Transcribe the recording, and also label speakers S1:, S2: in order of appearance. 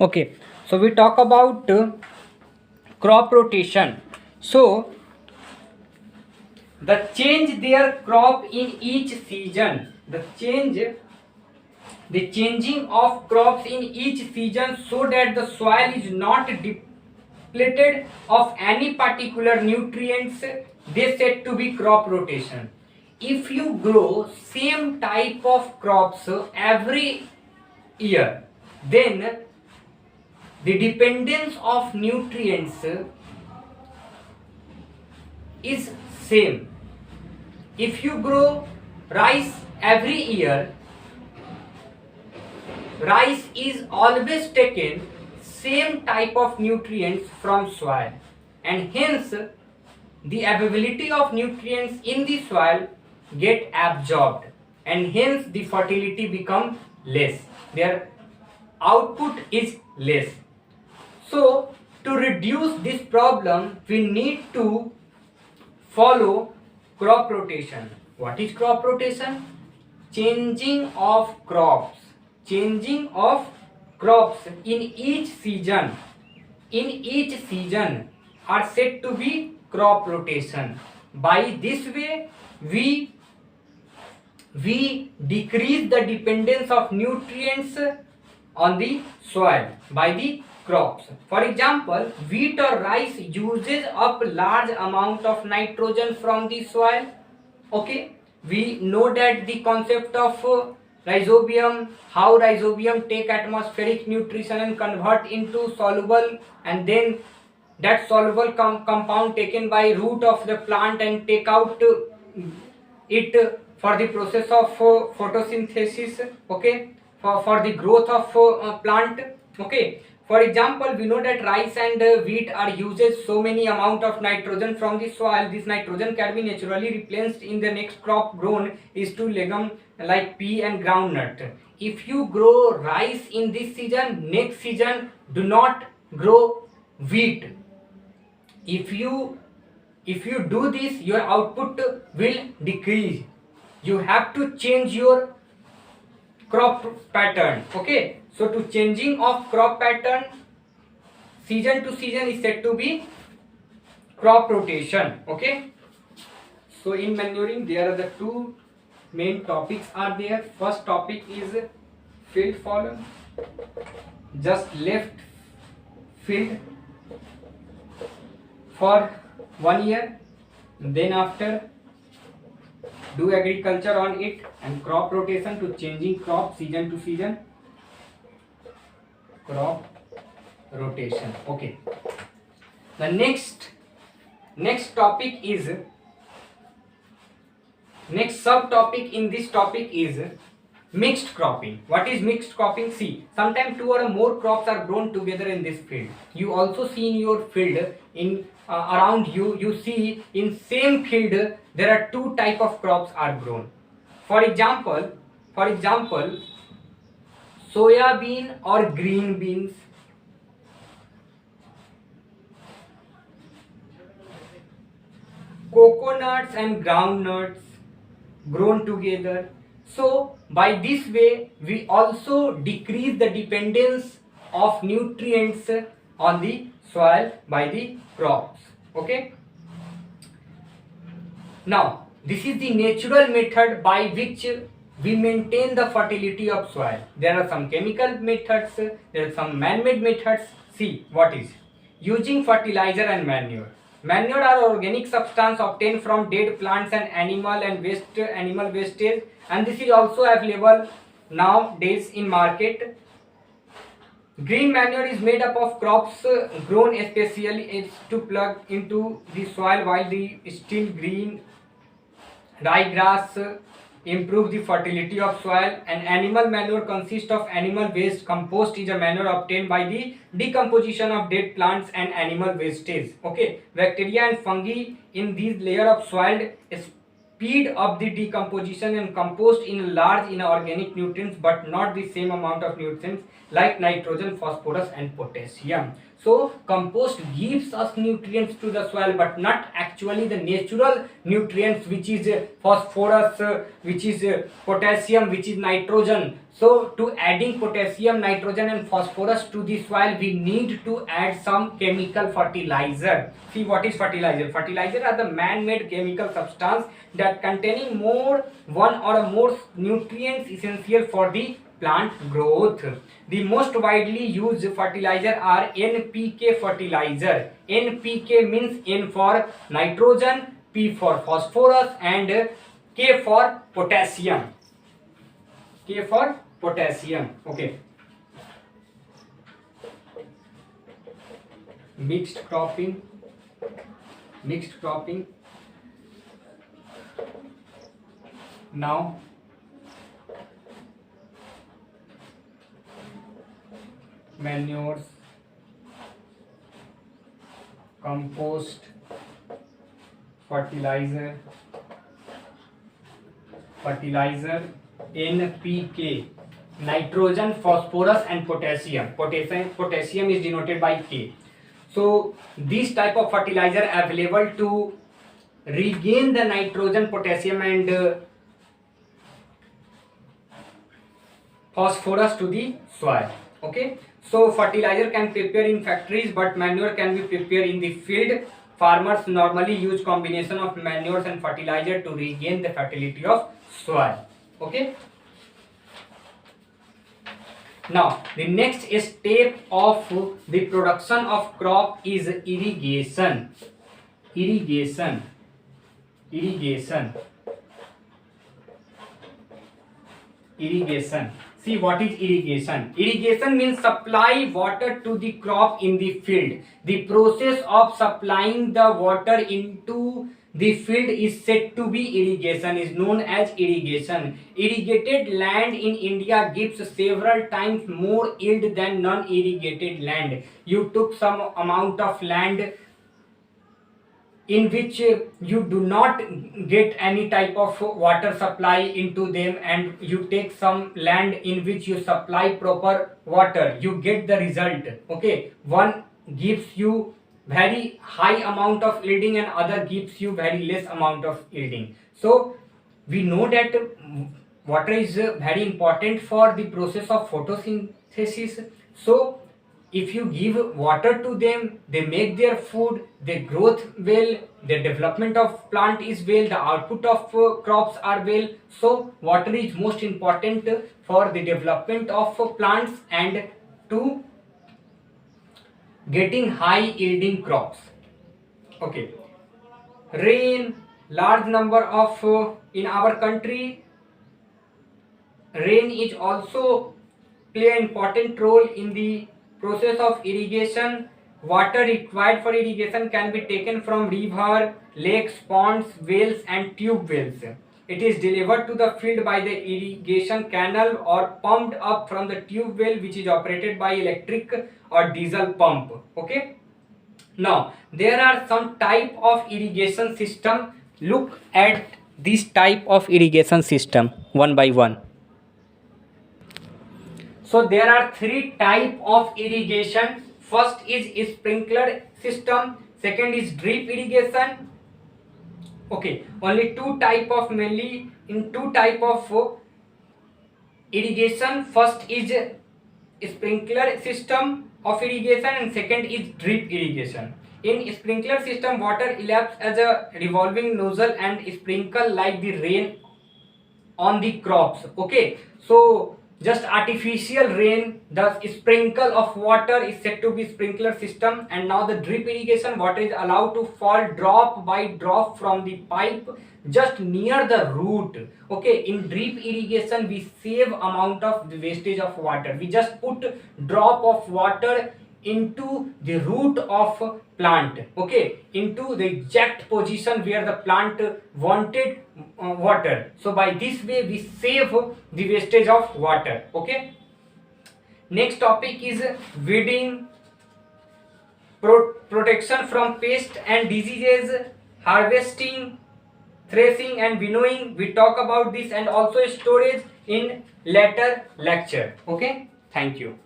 S1: Okay, so we talk about crop rotation. So the change their crop in each season, the changing of crops in each season so that the soil is not depleted of any particular nutrients, they said to be crop rotation. If you grow same type of crops every year, then the dependence of nutrients is same. If you grow rice every year, rice is always taken same type of nutrients from soil, and hence the availability of nutrients in the soil get absorbed, and hence the fertility become less, their output is less. So to reduce this problem we need to follow crop rotation. What is crop rotation? Changing of crops. Changing of crops in each season. In each season are said to be crop rotation. By this way, we decrease the dependence of nutrients on the soil by the crops. For example, wheat or rice uses up large amount of nitrogen from the soil. Okay, we know that the concept of rhizobium, how rhizobium take atmospheric nutrition and convert into soluble, and then that soluble compound taken by root of the plant and take out it for the process of photosynthesis. Okay, for the growth of plant. Okay, for example, we know that rice and wheat are uses so many amount of nitrogen from the soil. This nitrogen can be naturally replenished in the next crop grown is to legume like pea and groundnut. If you grow rice in this season, next season do not grow wheat. If you do this, your output will decrease. You have to change your crop pattern. Okay, so to changing of crop pattern season to season is said to be crop rotation. Okay, so in manuring there are the two main topics are there. First topic is field follow, just left field for 1 year, then after do agriculture on it, and crop rotation to changing crop season to season, crop rotation. Okay, the next topic is next subtopic in this topic is mixed cropping. What is mixed cropping? See, sometimes two or more crops are grown together in this field. You also see in your field in around you, you see in same field there are two type of crops are grown. For example, soya bean or green beans, coconuts and groundnuts grown together. So by this way we also decrease the dependence of nutrients on the soil by the crops. Okay, now this is the natural method by which we maintain the fertility of soil. There are some chemical methods, there are some man-made methods. See, what is using fertilizer and manure. Manure are organic substance obtained from dead plants and animal wastage, and this is also available nowadays in market. Green manure is made up of crops grown especially to plug into the soil, while the still green ryegrass improve the fertility of soil. And animal manure consists of animal waste. Compost is a manure obtained by the decomposition of dead plants and animal wastage. Okay, bacteria and fungi in these layer of soil speed up the decomposition, and compost in large inorganic nutrients but not the same amount of nutrients like nitrogen, phosphorus and potassium. So compost gives us nutrients to the soil, but not actually the natural nutrients, which is phosphorus, which is potassium, which is nitrogen. So to adding potassium, nitrogen and phosphorus to the soil, we need to add some chemical fertilizer. See, what is fertilizer? Fertilizer are the man-made chemical substance that containing one or more nutrients essential for the plant growth. The most widely used fertilizer are NPK fertilizer. NPK means N for nitrogen, P for phosphorus and K for potassium. K for potassium. Okay. Mixed cropping. Now manures, compost, fertilizer, NPK, nitrogen, phosphorus and potassium. Potassium is denoted by K. So these type of fertilizer are available to regain the nitrogen, potassium and phosphorus to the soil. Okay, so fertilizer can prepare in factories, but manure can be prepared in the field. Farmers normally use combination of manures and fertilizer to regain the fertility of soil. Okay, now the next step of the production of crop is irrigation. See, what is irrigation? Irrigation means supply water to the crop in the field. The process of supplying the water into the field is said to be irrigation, is known as irrigation. Irrigated land in India gives several times more yield than non-irrigated land. You took some amount of land in which you do not get any type of water supply into them, and you take some land in which you supply proper water, you get the result. Okay, one gives you very high amount of yielding and other gives you very less amount of yielding. So we know that water is very important for the process of photosynthesis. So if you give water to them, they make their food, their growth well, the development of plant is well, the output of crops are well. So water is most important for the development of plants and to getting high yielding crops. Okay, rain, large number of in our country, rain is also play an important role in the process of irrigation. Water required for irrigation can be taken from river, lakes, ponds, wells and tube wells. It is delivered to the field by the irrigation canal or pumped up from the tube well, which is operated by electric or diesel pump. Okay, now there are some type of irrigation system. Look at this type of irrigation system one by one. So there are three type of irrigation. First is sprinkler system, second is drip irrigation. Okay, only mainly in two type of irrigation. First is sprinkler system of irrigation and second is drip irrigation. In sprinkler system, water elapses as a revolving nozzle and sprinkle like the rain on the crops. Okay, so just artificial rain, the sprinkle of water is said to be sprinkler system. And now the drip irrigation, water is allowed to fall drop by drop from the pipe just near the root. Okay, in drip irrigation we save amount of the wastage of water. We just put drop of water into the root of plant, okay, into the exact position where the plant wanted water. So by this way we save the wastage of water. Okay, next topic is weeding, protection from pests and diseases, harvesting, threshing and winnowing. We talk about this, and also storage in later lecture. Okay, thank you.